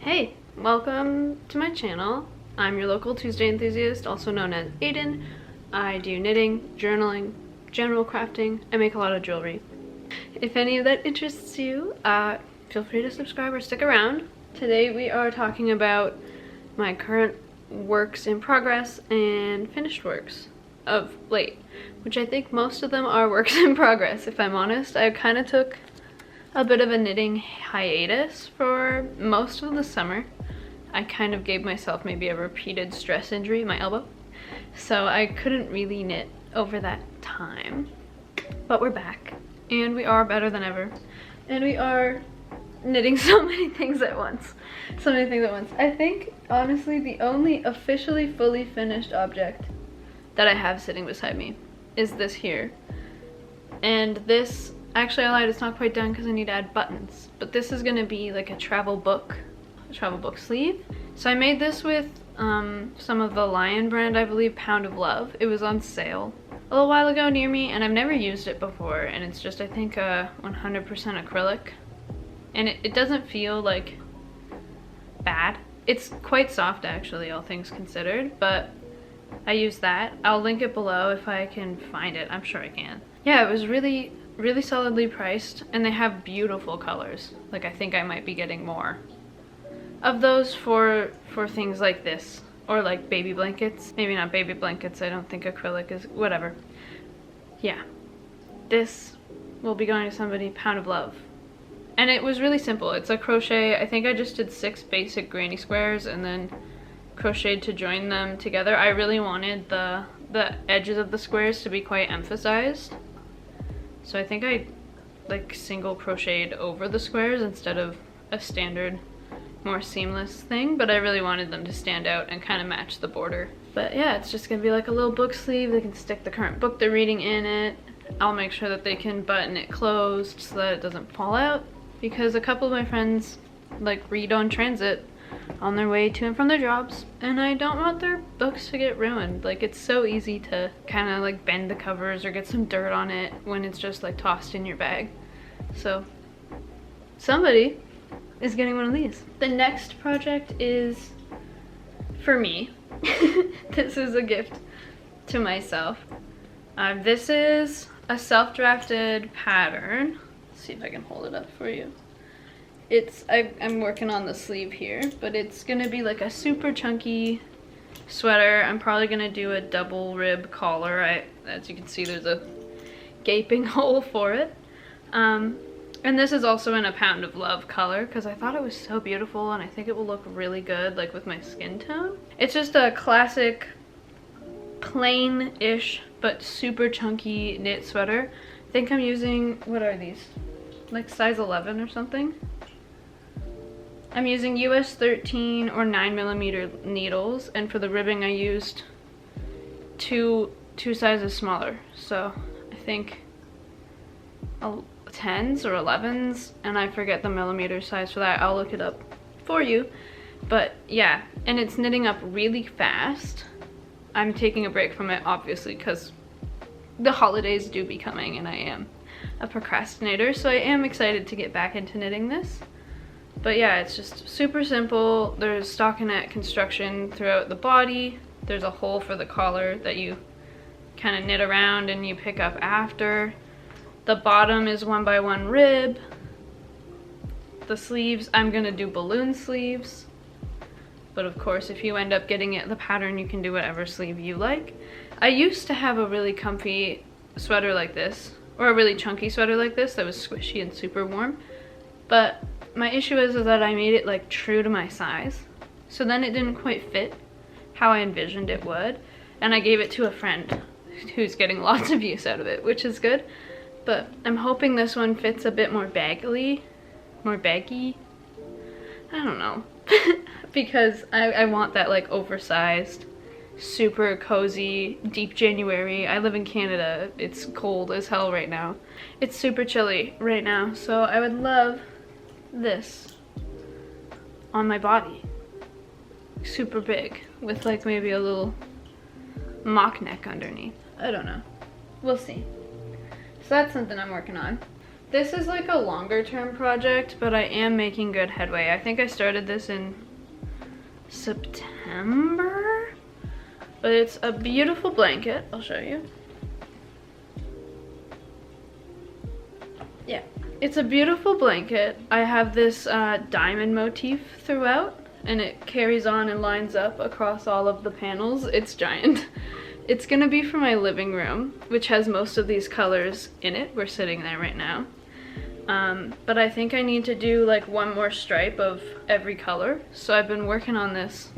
Hey, welcome to my channel. I'm your local Tuesday enthusiast, also known as Aiden. I do knitting, journaling, general crafting. I make a lot of jewelry. If any of that interests you, feel free to subscribe or stick around. Today we are talking about my current works in progress and finished works of late, which I think most of them are works in progress, if I'm honest. I kind of took a bit of a knitting hiatus for most of the summer. I kind of gave myself maybe a repeated stress injury in my elbow, so I couldn't really knit over that time. But we're back, and we are better than ever, and we are knitting so many things at once. So many things at once. I think, honestly, the only officially fully finished object that I have sitting beside me is this here. And this, actually I lied, it's not quite done because I need to add buttons. But this is gonna be like a travel book sleeve. So I made this with some of the Lion brand, I believe, Pound of Love. It was on sale a little while ago near me, and I've never used it before, and it's just, I think, 100% acrylic. And it doesn't feel like bad. It's quite soft actually, all things considered, but I use that. I'll link it below if I can find it. I'm sure I can. Yeah, it was really solidly priced, and they have beautiful colors. Like, I think I might be getting more of those for things like this, or like baby blankets. Maybe not baby blankets, I don't think acrylic is, whatever. Yeah, this will be going to somebody, Pound of Love. And it was really simple. It's a crochet. I think I just did 6 basic granny squares and then crocheted to join them together. I really wanted the edges of the squares to be quite emphasized, so I think I like single crocheted over the squares instead of a standard more seamless thing, but I really wanted them to stand out and kind of match the border. But yeah, it's just gonna be like a little book sleeve. They can stick the current book they're reading in it. I'll make sure that they can button it closed so that it doesn't fall out, because a couple of my friends like read on transit on their way to and from their jobs, and I don't want their books to get ruined. Like, it's so easy to kind of like bend the covers or get some dirt on it when it's just like tossed in your bag. So somebody is getting one of these. The next project is for me. This is a gift to myself. This is a self-drafted pattern. Let's see if I can hold it up for you. I'm working on the sleeve here, but it's gonna be like a super chunky sweater. I'm probably gonna do a double rib collar. As you can see, there's a gaping hole for it. And this is also in a Pound of Love color because I thought it was so beautiful, and I think it will look really good like with my skin tone. It's just a classic plain-ish but super chunky knit sweater. I think I'm using, what are these? Like size 11 or something? I'm using US 13 or 9mm needles, and for the ribbing I used two sizes smaller. So I think 10s or 11s, and I forget the millimeter size for that. I'll look it up for you. But yeah, and it's knitting up really fast. I'm taking a break from it obviously because the holidays do be coming and I am a procrastinator, so I am excited to get back into knitting this. But yeah, it's just super simple. There's stockinette construction throughout the body. There's a hole for the collar that you kind of knit around and you pick up after. The bottom is 1x1 rib. The sleeves, I'm gonna do balloon sleeves. But of course, if you end up getting it the pattern, you can do whatever sleeve you like. I used to have a really comfy sweater like this, or a really chunky sweater like this that was squishy and super warm. But my issue is that I made it like true to my size, so then it didn't quite fit how I envisioned it would, and I gave it to a friend who's getting lots of use out of it, which is good. But I'm hoping this one fits a bit more baggy, I don't know, because I want that like oversized, super cozy, deep January. I live in Canada, it's cold as hell right now. It's super chilly right now, so I would love this on my body, super big, with like maybe a little mock neck underneath. I don't know, we'll see. So that's something I'm working on. This is like a longer term project, but I am making good headway. I think I started this in September, but it's a beautiful blanket. I'll show you. Yeah, it's a beautiful blanket. I have this diamond motif throughout, and it carries on and lines up across all of the panels. It's giant. It's gonna be for my living room, which has most of these colors in it. We're sitting there right now. But I think I need to do like one more stripe of every color. So I've been working on this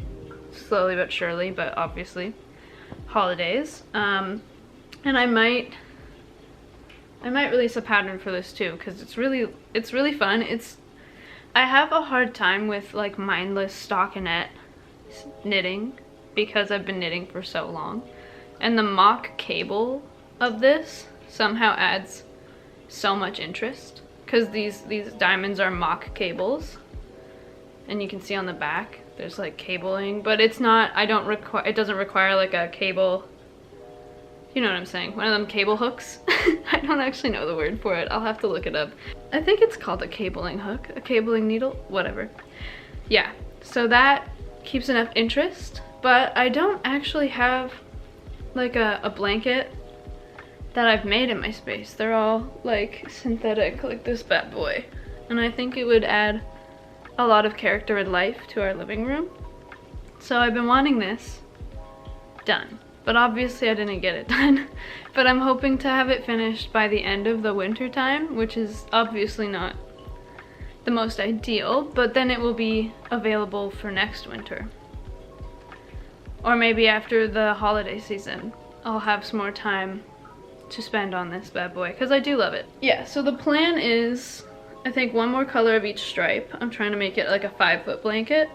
slowly but surely, but obviously holidays. And I might release a pattern for this too, because it's really fun. I have a hard time with like mindless stockinette knitting because I've been knitting for so long. And the mock cable of this somehow adds so much interest, because these diamonds are mock cables, and you can see on the back there's like cabling, but it's not, it doesn't require like a cable, you know what I'm saying, one of them cable hooks. I don't actually know the word for it, I'll have to look it up. I think it's called a cabling hook, a cabling needle, whatever. Yeah, so that keeps enough interest, but I don't actually have like a blanket that I've made in my space. They're all like synthetic, like this bad boy. And I think it would add a lot of character and life to our living room. So I've been wanting this done, but obviously I didn't get it done. But I'm hoping to have it finished by the end of the winter time, which is obviously not the most ideal, but then it will be available for next winter. Or maybe after the holiday season, I'll have some more time to spend on this bad boy, because I do love it. Yeah, so the plan is, I think, one more color of each stripe. I'm trying to make it like a 5-foot blanket,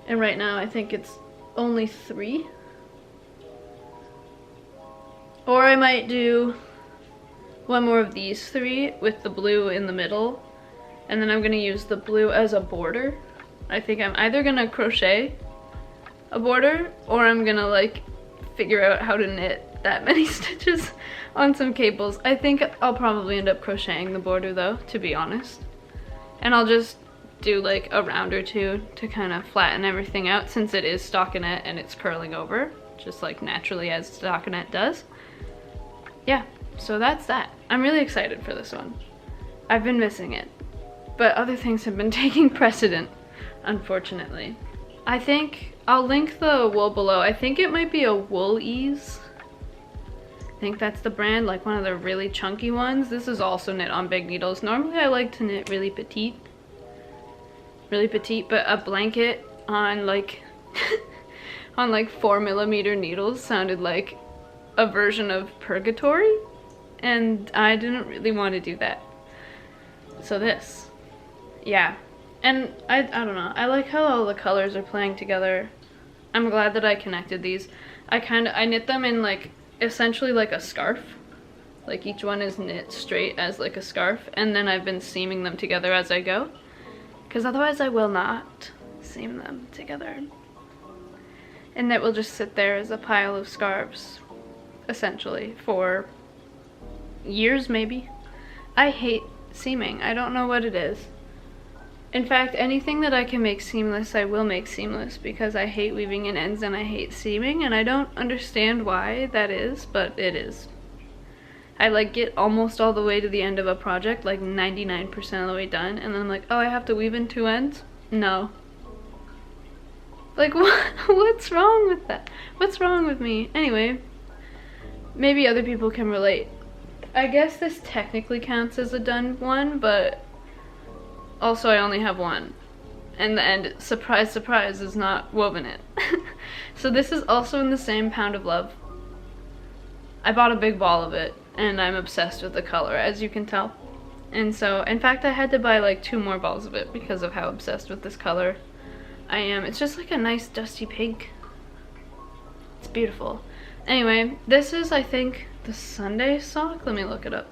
and right now I think it's only 3. Or I might do one more of these 3 with the blue in the middle, and then I'm gonna use the blue as a border. I think I'm either gonna crochet a border, or I'm gonna like figure out how to knit that many stitches on some cables. I think I'll probably end up crocheting the border though, to be honest. And I'll just do like a round or two to kind of flatten everything out, since it is stockinette and it's curling over, just like naturally as stockinette does. Yeah, so that's that. I'm really excited for this one. I've been missing it, but other things have been taking precedent, unfortunately. I think I'll link the wool below. I think it might be a Wool Ease. I think that's the brand, like one of the really chunky ones. This is also knit on big needles. Normally I like to knit really petite, but a blanket on like on like 4mm needles sounded like a version of purgatory, and I didn't really want to do that. So this, yeah. And I don't know, I like how all the colors are playing together. I'm glad that I connected these. I knit them in like essentially like a scarf. Like each one is knit straight as like a scarf, and then I've been seaming them together as I go, because otherwise I will not seam them together. And that will just sit there as a pile of scarves, essentially, for years maybe. I hate seaming. I don't know what it is. In fact, anything that I can make seamless, I will make seamless, because I hate weaving in ends and I hate seaming, and I don't understand why that is, but it is. I like get almost all the way to the end of a project, like 99% of the way done, and then I'm like, oh, I have to weave in 2 ends? No. Like, what's wrong with that? What's wrong with me? Anyway, maybe other people can relate. I guess this technically counts as a done one, but also I only have one, and the end, surprise surprise, is not woven in. So this is also in the same Pound of Love. I bought a big ball of it, and I'm obsessed with the color, as you can tell. And so, in fact, I had to buy like 2 more balls of it because of how obsessed with this color I am. It's just like a nice dusty pink. It's beautiful. Anyway, this is, I think, the Sunday sock. Let me look it up.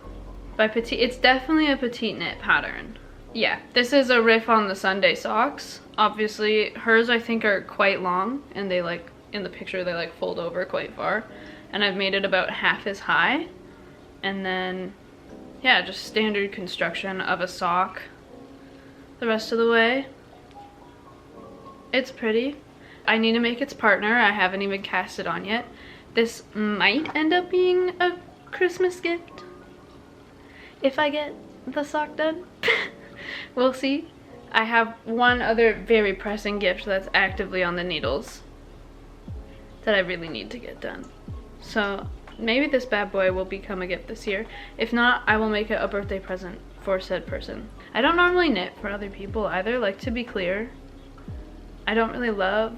By Petit. It's definitely a petite knit pattern. Yeah, this is a riff on the Sunday socks. Obviously, hers I think are quite long, and they like, in the picture, they like fold over quite far. And I've made it about half as high. And then yeah, just standard construction of a sock the rest of the way. It's pretty. I need to make its partner. I haven't even cast it on yet. This might end up being a Christmas gift if I get the sock done. We'll see. I have one other very pressing gift that's actively on the needles that I really need to get done. So maybe this bad boy will become a gift this year. If not, I will make it a birthday present for said person. I don't normally knit for other people either, like, to be clear. I don't really love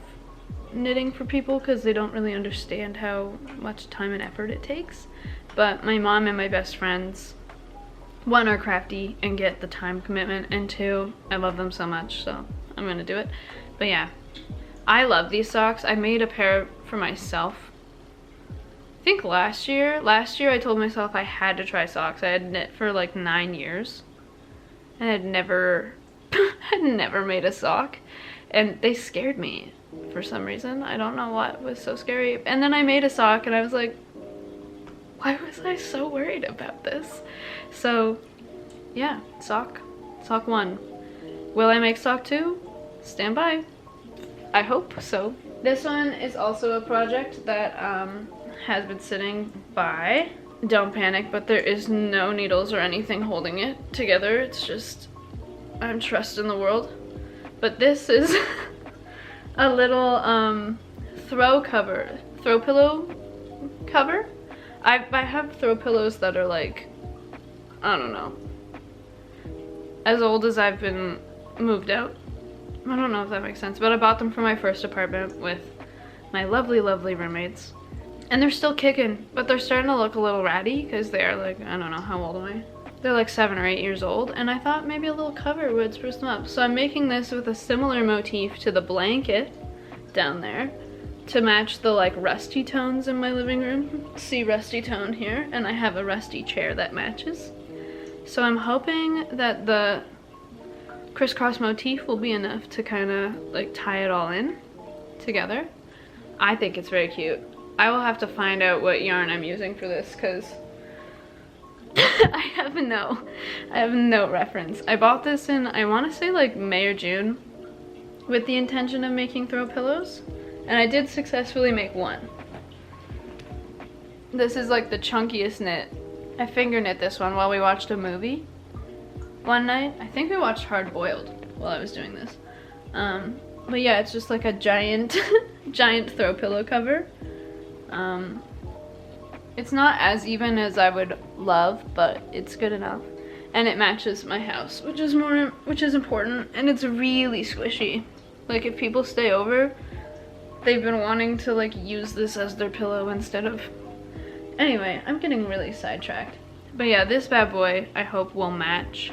knitting for people because they don't really understand how much time and effort it takes. But my mom and my best friends, one, are crafty and get the time commitment, and two, I love them so much, so I'm gonna do it. But yeah, I love these socks. I made a pair for myself. I think last year I told myself I had to try socks. I had knit for like 9 years and had never made a sock, and they scared me for some reason. I don't know what was so scary. And then I made a sock and I was like, why was I so worried about this? So yeah, sock 1. Will I make sock 2? Stand by. I hope so. This one is also a project that has been sitting by. Don't panic, but there is no needles or anything holding it together. It's just, I'm trusting the world. But this is a little throw pillow cover. I have throw pillows that are like, I don't know, as old as I've been moved out. I don't know if that makes sense, but I bought them for my first apartment with my lovely, lovely roommates. And they're still kicking, but they're starting to look a little ratty because they're like, I don't know, how old am I? They're like 7 or 8 years old, and I thought maybe a little cover would spruce them up. So I'm making this with a similar motif to the blanket down there to match the like rusty tones in my living room. See rusty tone here, and I have a rusty chair that matches. So I'm hoping that the crisscross motif will be enough to kind of like tie it all in together. I think it's very cute. I will have to find out what yarn I'm using for this because I have no reference. I bought this in, I want to say like May or June with the intention of making throw pillows, and I did successfully make one. This is like the chunkiest knit. I finger knit this one while we watched a movie one night. I think we watched Hard Boiled while I was doing this. But yeah, it's just like a giant giant throw pillow cover. It's not as even as I would love, but it's good enough. And it matches my house, which is important, and it's really squishy. Like if people stay over, they've been wanting to like use this as their pillow instead of... Anyway, I'm getting really sidetracked. But yeah, this bad boy I hope will match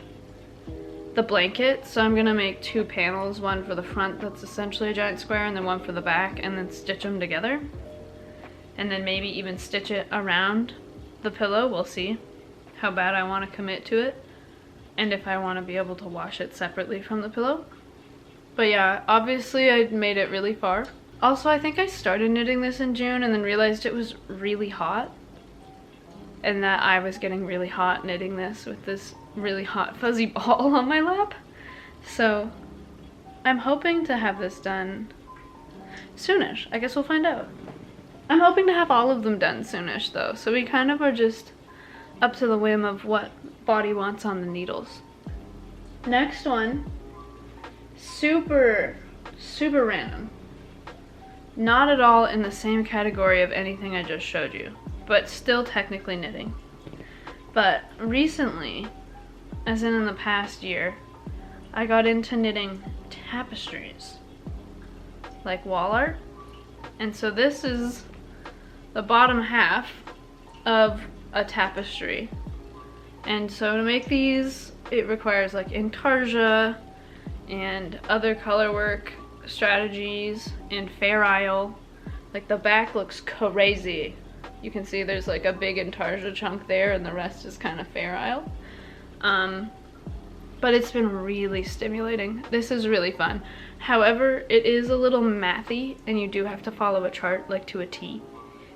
the blanket. So I'm gonna make 2 panels, one for the front that's essentially a giant square, and then one for the back, and then stitch them together. And then maybe even stitch it around the pillow. We'll see how bad I want to commit to it, and if I want to be able to wash it separately from the pillow. But yeah, obviously I made it really far. Also, I think I started knitting this in June and then realized it was really hot, and that I was getting really hot knitting this with this really hot fuzzy ball on my lap. So I'm hoping to have this done soonish. I guess we'll find out. I'm hoping to have all of them done soonish though, so we kind of are just up to the whim of what body wants on the needles. Next one, super random. Not at all in the same category of anything I just showed you, but still technically knitting. But recently, as in the past year, I got into knitting tapestries, like wall art. And so this is the bottom half of a tapestry. And so to make these, it requires like intarsia and other color work strategies and Fair Isle. Like the back looks crazy. You can see there's like a big intarsia chunk there, and the rest is kind of Fair Isle. But it's been really stimulating. This is really fun. However, it is a little mathy, and you do have to follow a chart like to a T.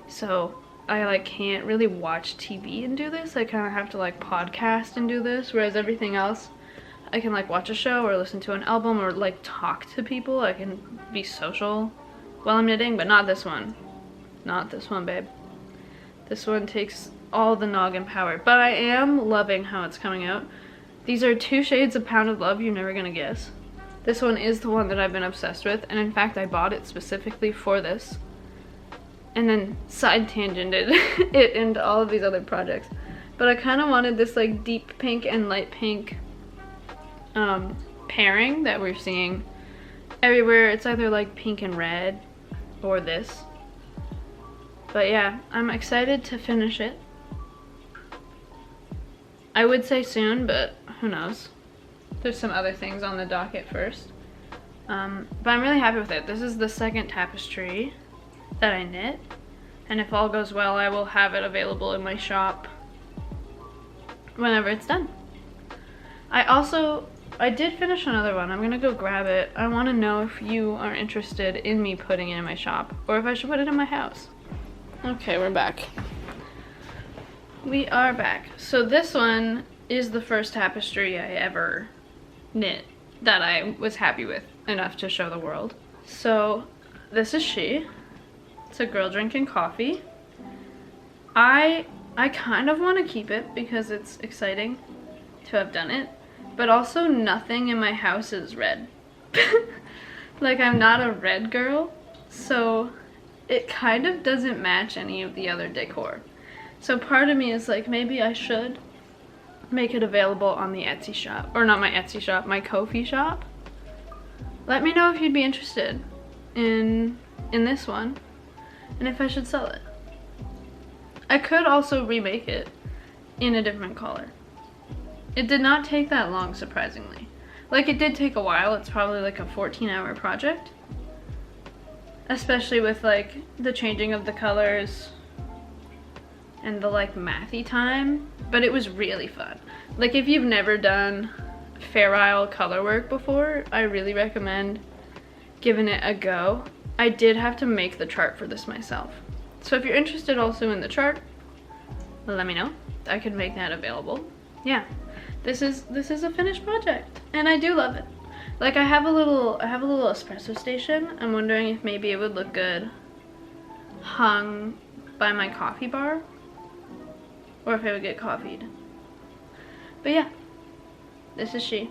So I like can't really watch TV and do this. I kind of have to like podcast and do this, whereas everything else I can like watch a show or listen to an album or like talk to people. I can be social while I'm knitting, but not this one. Not this one, babe. This one takes all the noggin power, but I am loving how it's coming out. These are 2 shades of Pounded Love you're never gonna guess. This one is the one that I've been obsessed with, and in fact I bought it specifically for this. And then side tangented it into all of these other projects. But I kind of wanted this like deep pink and light pink pairing that we're seeing everywhere. It's either like pink and red or this. But yeah, I'm excited to finish it. I would say soon, but who knows. There's some other things on the docket first. But I'm really happy with it. This is the 2nd tapestry that I knit, and if all goes well I will have it available in my shop whenever it's done. I did finish another one. I'm gonna go grab it. I want to know if you are interested in me putting it in my shop or if I should put it in my house. Okay, we're back. We are back. So this one is the first tapestry I ever knit that I was happy with enough to show the world. So this is she. It's a girl drinking coffee. I kind of want to keep it because it's exciting to have done it, but also nothing in my house is red. Like, I'm not a red girl, so it kind of doesn't match any of the other decor. So part of me is like, maybe I should make it available on the Etsy shop, or not my Etsy shop, my Ko-fi shop. Let me know if you'd be interested in this one and if I should sell it. I could also remake it in a different color. It did not take that long, surprisingly. Like, it did take a while. It's probably like a 14-hour project, especially with like the changing of the colors and the like mathy time, but it was really fun. Like, if you've never done Fair Isle color work before, I really recommend giving it a go. I did have to make the chart for this myself. So if you're interested also in the chart, let me know. I could make that available. Yeah, this is a finished project and I do love it. Like, I have a little espresso station. I'm wondering if maybe it would look good hung by my coffee bar, or if it would get coffeeed. But yeah, this is she.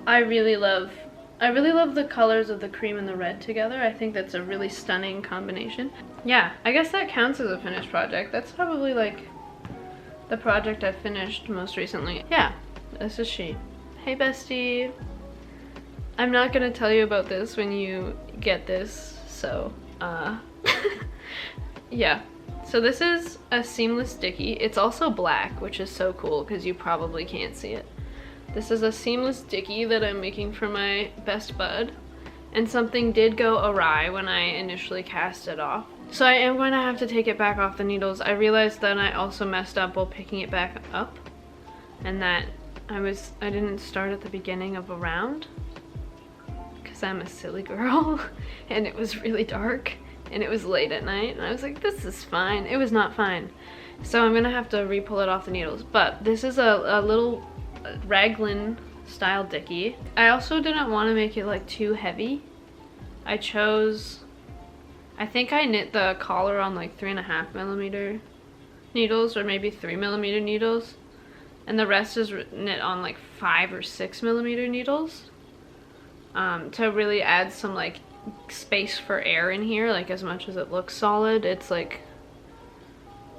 I really love the colors of the cream and the red together. I think that's a really stunning combination. Yeah, I guess that counts as a finished project. That's probably like the project I finished most recently. Yeah, this is she. Hey bestie. I'm not gonna tell you about this when you get this, so yeah. So this is a seamless dickie. It's also black, which is so cool because you probably can't see it. This is a seamless dickie that I'm making for my best bud, and something did go awry when I initially cast it off. So I am going to have to take it back off the needles. I realized that I also messed up while picking it back up, and that I didn't start at the beginning of a round because I'm a silly girl and it was really dark and it was late at night and I was like, this is fine. It was not fine. So I'm gonna have to re-pull it off the needles. But this is a little raglan style dickie. I also didn't want to make it like too heavy. I think I knit the collar on like 3.5mm needles, or maybe 3mm needles, and the rest is knit on like 5 or 6mm needles, to really add some like space for air in here. Like, as much as it looks solid, it's like,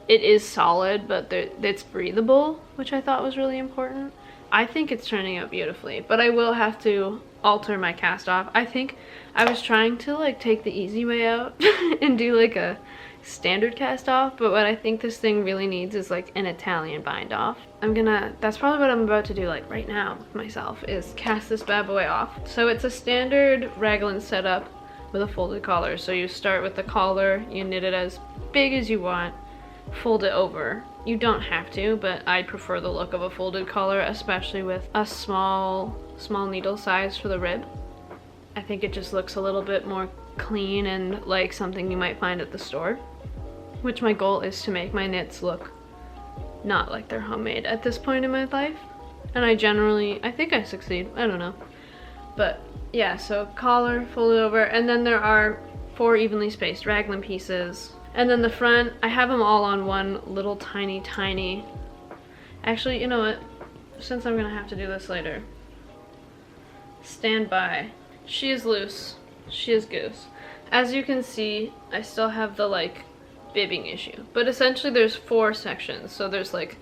it is solid, but it's breathable, which I thought was really important. I think it's turning out beautifully, but I will have to alter my cast off. I think I was trying to like take the easy way out and do like a standard cast off, but what I think this thing really needs is like an Italian bind off. That's probably what I'm about to do like right now myself, is cast this bad boy off. So it's a standard raglan setup with a folded collar. So you start with the collar, you knit it as big as you want, fold it over. You don't have to, but I prefer the look of a folded collar, especially with a small needle size for the rib. I think it just looks a little bit more clean and like something you might find at the store. which my goal is to make my knits look not like they're homemade at this point in my life. And I think I succeed, I don't know. But yeah, so collar folded over, and then there are 4 evenly spaced raglan pieces. And then the front, I have them all on one little tiny, actually, you know what? Since I'm gonna have to do this later, stand by. She is loose, she is goose. As you can see, I still have the like bibbing issue, but essentially there's 4 sections. So there's like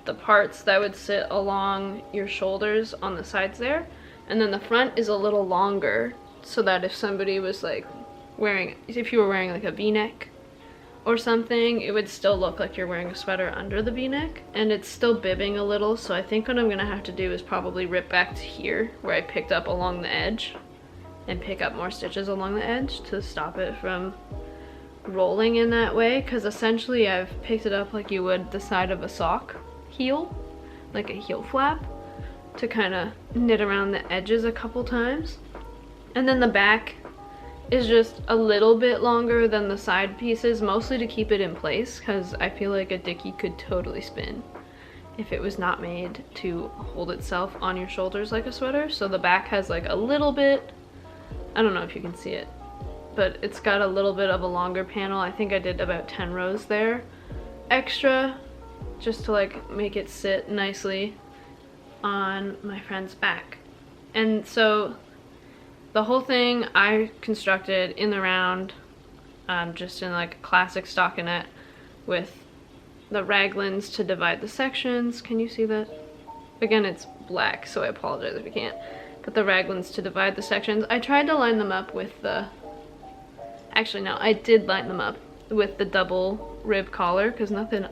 the parts that would sit along your shoulders on the sides there, and then the front is a little longer so that if somebody was like if you were wearing like a v-neck or something, it would still look like you're wearing a sweater under the v-neck. And it's still bibbing a little, so I think what I'm gonna have to do is probably rip back to here where I picked up along the edge and pick up more stitches along the edge to stop it from rolling in that way, because essentially I've picked it up like you would the side of a sock heel, like a heel flap, to kind of knit around the edges a couple times. And then the back is just a little bit longer than the side pieces, mostly to keep it in place, because I feel like a dickie could totally spin if it was not made to hold itself on your shoulders like a sweater. So the back has like a little bit, I don't know if you can see it, but it's got a little bit of a longer panel. I think I did about 10 rows there extra, just to like make it sit nicely on my friend's back. And so the whole thing I constructed in the round, just in like a classic stockinette with the raglans to divide the sections. Can you see that? Again, it's black, so I apologize if you can't. But the raglans to divide the sections. I tried to line them up with the, actually no, I did line them up with the double rib collar, because nothing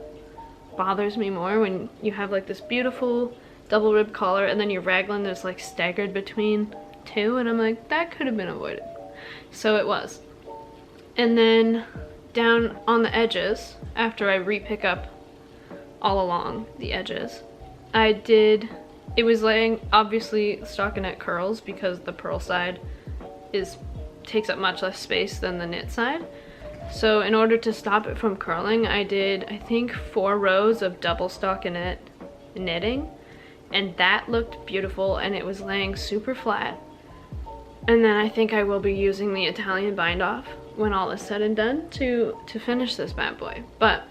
bothers me more when you have like this beautiful double rib collar and then your raglan is like staggered between 2, and I'm like, that could have been avoided. So it was. And then down on the edges, after I re-pick up all along the edges, it was laying obviously stockinette curls, because the purl side takes up much less space than the knit side. So in order to stop it from curling, I did, I think, 4 rows of double stockinette knitting, and that looked beautiful, and it was laying super flat. And then I think I will be using the Italian bind off when all is said and done to finish this bad boy. But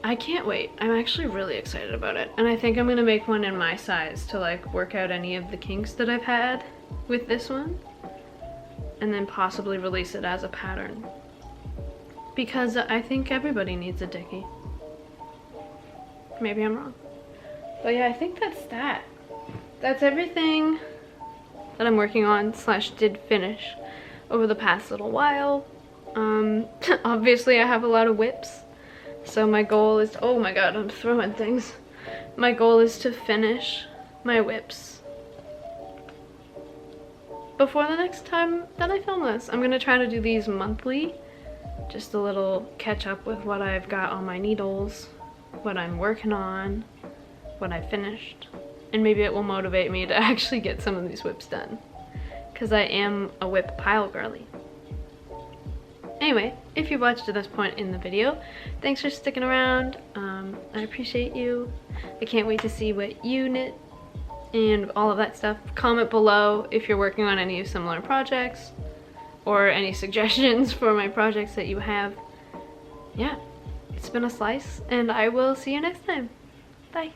I can't wait. I'm actually really excited about it. And I think I'm gonna make one in my size to like work out any of the kinks that I've had with this one, and then possibly release it as a pattern, because I think everybody needs a dickie. Maybe I'm wrong. But yeah, I think that's that. That's everything that I'm working on / did finish over the past little while. Obviously I have a lot of whips, so my goal is, oh my god, I'm throwing things. My goal is to finish my whips before the next time that I film this. I'm gonna try to do these monthly, just a little catch up with what I've got on my needles, what I'm working on, what I finished, and maybe it will motivate me to actually get some of these whips done, because I am a whip pile girly. Anyway, if you've watched to this point in the video, thanks for sticking around. I appreciate you. I can't wait to see what you knit and all of that stuff. Comment below if you're working on any similar projects or any suggestions for my projects that you have. Yeah, it's been a slice, and I will see you next time. Bye.